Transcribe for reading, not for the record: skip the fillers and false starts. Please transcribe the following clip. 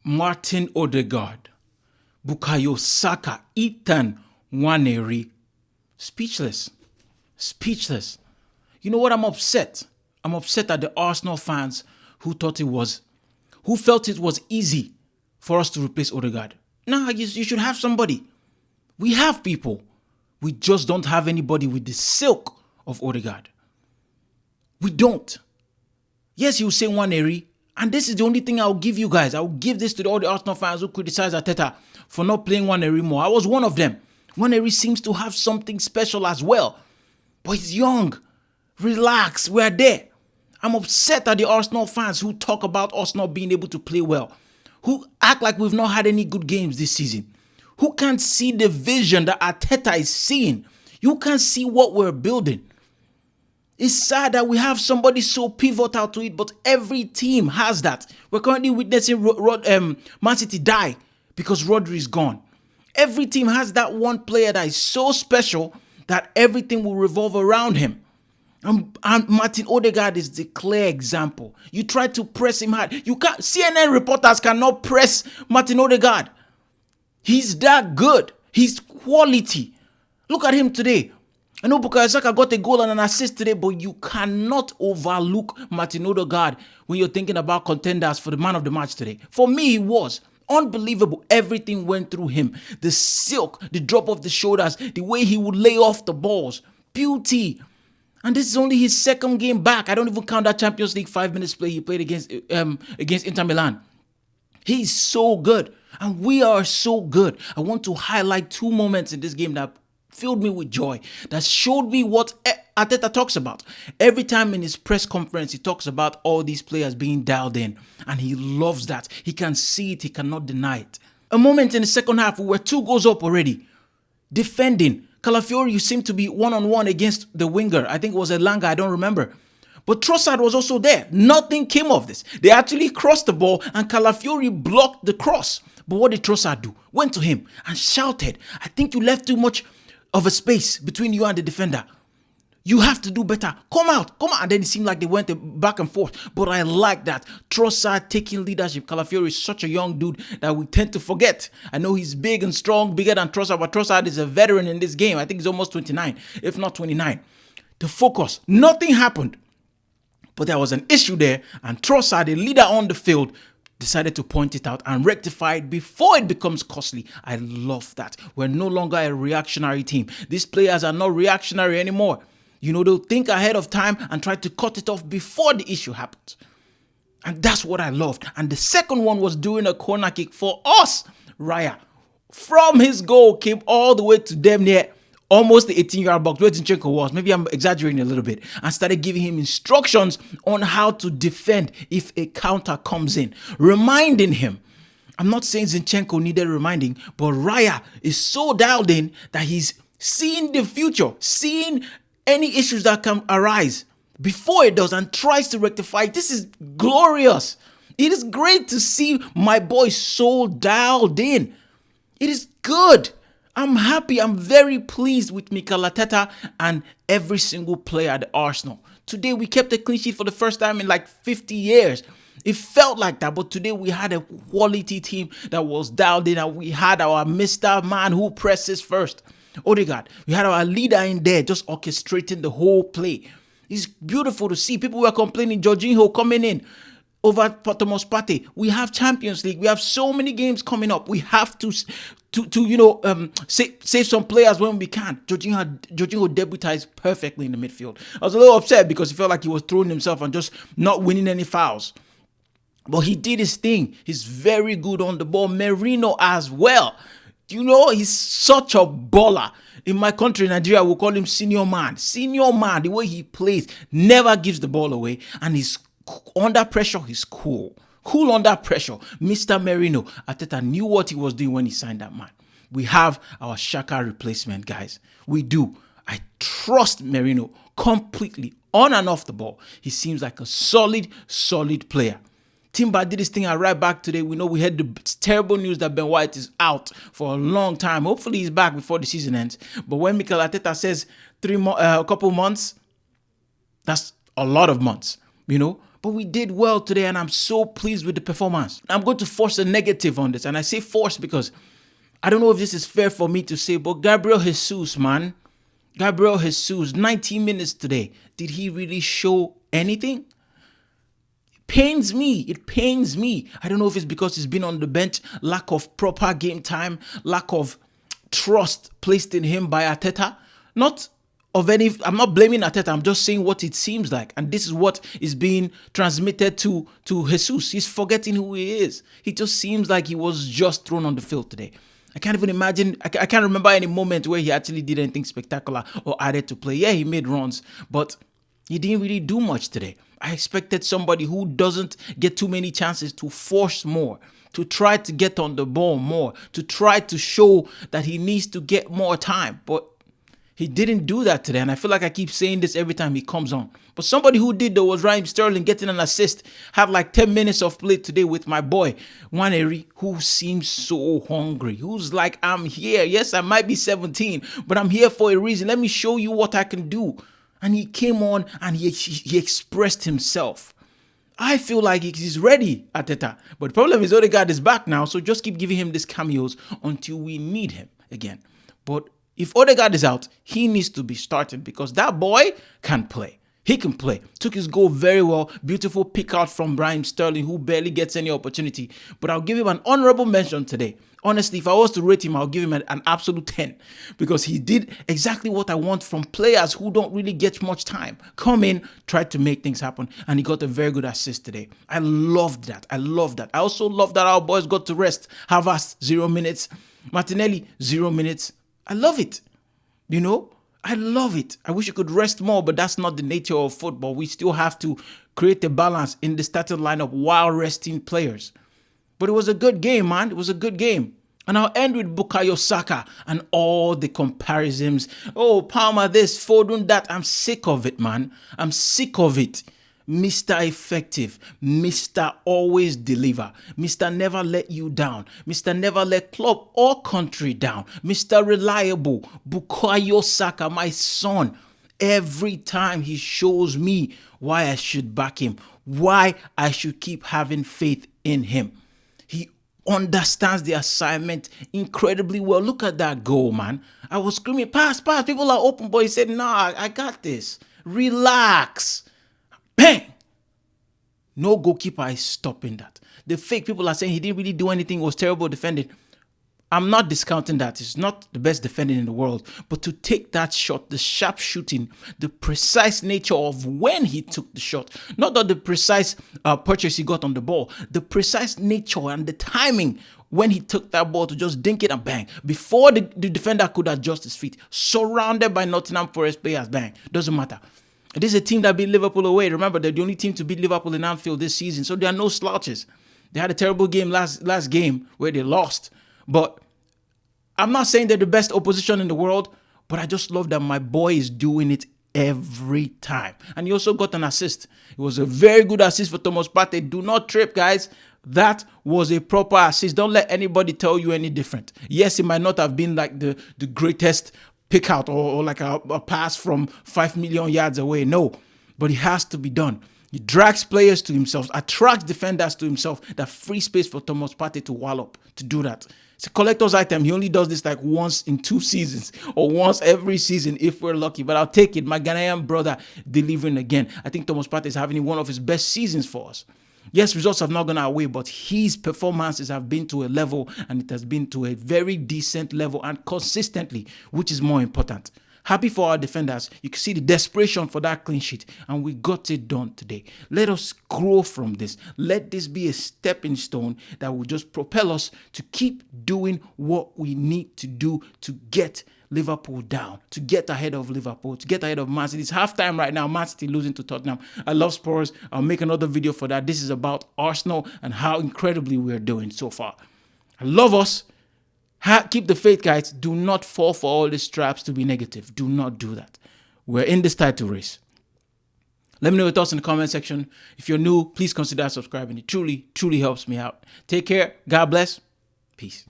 Martin Odegaard, Bukayo Saka, Nwaneri. Speechless. Speechless. You know what? I'm upset. I'm upset at the Arsenal fans who felt it was easy for us to replace Odegaard. Nah, you should have somebody. We have people. We just don't have anybody with the silk of Odegaard. We don't. Yes, you say Nwaneri, and this is the only thing I'll give you guys. I'll give this to all the Arsenal fans who criticize Arteta for not playing Nwaneri more. I was one of them. Nwaneri seems to have something special as well. But he's young. Relax, we're there. I'm upset at the Arsenal fans who talk about us not being able to play well, who act like we've not had any good games this season, who can't see the vision that Arteta is seeing. You can't see what we're building. It's sad that we have somebody so pivotal to it, but every team has that. We're currently witnessing Man City die because Rodri is gone. Every team has that one player that is so special that everything will revolve around him. And Martin Odegaard is the clear example. You try to press him hard. You can't. CNN reporters cannot press Martin Odegaard. He's that good. He's quality. Look at him today. I know Bukayo Saka got a goal and an assist today, but you cannot overlook Martin Odegaard when you're thinking about contenders for the man of the match today. For me, he was unbelievable. Everything went through him. The silk, the drop of the shoulders, the way he would lay off the balls. Beauty. And this is only his second game back. I don't even count that Champions League 5 minutes play he played against Inter Milan. He's so good. And we are so good. I want to highlight two moments in this game that filled me with joy, that showed me what Arteta talks about. Every time in his press conference, he talks about all these players being dialed in. And he loves that. He can see it. He cannot deny it. A moment in the second half, we were 2 goals up already. Defending. Calafiori, you seem to be one-on-one against the winger. I think it was Elanga, I don't remember. But Trossard was also there. Nothing came of this. They actually crossed the ball and Calafiori blocked the cross. But what did Trossard do? Went to him and shouted, "I think you left too much of a space between you and the defender. You have to do better. Come out, come out." And then it seemed like they went back and forth. But I like that. Trossard taking leadership. Calafiori is such a young dude that we tend to forget. I know he's big and strong, bigger than Trossard, but Trossard is a veteran in this game. I think he's almost 29, if not 29. The focus. Nothing happened. But there was an issue there, and Trossard, the leader on the field, decided to point it out and rectify it before it becomes costly. I love that. We're no longer a reactionary team. These players are not reactionary anymore. You know, they'll think ahead of time and try to cut it off before the issue happens. And that's what I loved. And the second one was doing a corner kick for us. Raya, from his goal, came all the way to them near almost the 18-yard box where Zinchenko was. Maybe I'm exaggerating a little bit. And started giving him instructions on how to defend if a counter comes in. Reminding him. I'm not saying Zinchenko needed reminding, but Raya is so dialed in that he's seeing the future, seeing any issues that can arise before it does and tries to rectify it. This is glorious. It is great to see my boy so dialed in. It is good. I'm happy. I'm very pleased with Mikel Arteta and every single player at Arsenal. Today we kept a clean sheet for the first time in like 50 years. It felt like that, but today we had a quality team that was dialed in, and we had our Mr. Man who presses first, Odegaard. We had our leader in there just orchestrating the whole play. It's beautiful to see. People were complaining, Jorginho coming in over Thomas Partey. We have Champions League. We have so many games coming up. We have to save some players when we can. Jorginho debuted perfectly in the midfield. I was a little upset because he felt like he was throwing himself and just not winning any fouls. But he did his thing. He's very good on the ball. Merino as well. You know, he's such a baller. In my country, Nigeria, we'll call him senior man. Senior man, the way he plays, never gives the ball away. And he's under pressure, he's cool. Cool under pressure. Mr. Merino, Arteta knew what he was doing when he signed that man. We have our Saka replacement, guys. We do. I trust Merino completely on and off the ball. He seems like a solid player. Timber did his thing at right back today. We know we had the terrible news that Ben White is out for a long time. Hopefully he's back before the season ends. But when Mikel Arteta says a couple months, that's a lot of months, you know. But we did well today, and I'm so pleased with the performance. I'm going to force a negative on this, and I say force because I don't know if this is fair for me to say, but Gabriel Jesus, man. Gabriel Jesus, 90 minutes today. Did he really show anything? It pains me. It pains me. I don't know if it's because he's been on the bench, lack of proper game time, lack of trust placed in him by ARTETA. I'm not blaming ARTETA. I'm just saying what it seems like. And this is what is being transmitted to Jesus. He's forgetting who he is. He just seems like he was just thrown on the field today. I can't even imagine. I can't remember any moment where he actually did anything spectacular or added to play. Yeah, he made runs, but he didn't really do much today. I expected somebody who doesn't get too many chances to force more, to try to get on the ball more, to try to show that he needs to get more time. But he didn't do that today, and I feel like I keep saying this every time he comes on. But somebody who did, though, was Raheem Sterling getting an assist. Had like 10 minutes of play today with my boy, Nwaneri, who seems so hungry. Who's like, I'm here. Yes, I might be 17, but I'm here for a reason. Let me show you what I can do. And he came on and he expressed himself. I feel like he's ready, ARTETA. But the problem is Odegaard is back now, so just keep giving him these cameos until we need him again. But if Odegaard is out, he needs to be starting because that boy can play. He can play. Took his goal very well. Beautiful pick out from Raheem Sterling, who barely gets any opportunity. But I'll give him an honorable mention today. Honestly, if I was to rate him, I'll give him an absolute 10 because he did exactly what I want from players who don't really get much time. Come in, try to make things happen, and he got a very good assist today. I loved that. I also love that our boys got to rest. Havertz, 0 minutes. Martinelli, 0 minutes. I love it. You know, I love it. I wish you could rest more, but that's not the nature of football. We still have to create a balance in the starting lineup while resting players. But it was a good game, man. It was a good game. And I'll end with Bukayo Saka and all the comparisons. Oh, Palmer this, Foden that. I'm sick of it, man. I'm sick of it. Mr. Effective, Mr. Always Deliver, Mr. Never Let You Down, Mr. Never Let Club or Country Down, Mr. Reliable, Bukayo Saka, my son. Every time he shows me why I should back him, why I should keep having faith in him. He understands the assignment incredibly well. Look at that goal, man. I was screaming, pass, people are open, but he said, nah, I got this. Relax. Bang! No goalkeeper is stopping that. The fake people are saying he didn't really do anything, was terrible defending. I'm not discounting that. He's not the best defending in the world. But to take that shot, the sharp shooting, the precise nature of when he took the shot, not that the precise purchase he got on the ball, the precise nature and the timing when he took that ball to just dink it and bang, before the defender could adjust his feet, surrounded by Nottingham Forest players, bang, doesn't matter. This is a team that beat Liverpool away. Remember, they're the only team to beat Liverpool in Anfield this season. So there are no slouches. They had a terrible game last game where they lost. But I'm not saying they're the best opposition in the world, but I just love that my boy is doing it every time. And he also got an assist. It was a very good assist for Thomas Partey. Do not trip, guys. That was a proper assist. Don't let anybody tell you any different. Yes, it might not have been like the greatest pick out or like a pass from 5 million yards away. No, but it has to be done. He drags players to himself, attracts defenders to himself, that free space for Thomas Partey to wallop, to do that. It's a collector's item. He only does this like once in 2 seasons or once every season if we're lucky. But I'll take it. My Ghanaian brother delivering again. I think Thomas Partey is having one of his best seasons for us. Yes, results have not gone our way, but his performances have been to a level, and it has been to a very decent level and consistently, which is more important. Happy for our defenders. You can see the desperation for that clean sheet, and we got it done today. Let us grow from this. Let this be a stepping stone that will just propel us to keep doing what we need to do to get Liverpool down, to get ahead of Liverpool, to get ahead of Man City. It's halftime right now. Man City losing to Tottenham. I love Spurs. I'll make another video for that. This is about Arsenal and how incredibly we're doing so far. I love us. Keep the faith, guys. Do not fall for all these traps to be negative. Do not do that. We're in this title race. Let me know your thoughts in the comment section. If you're new, please consider subscribing. It truly, truly helps me out. Take care. God bless. Peace.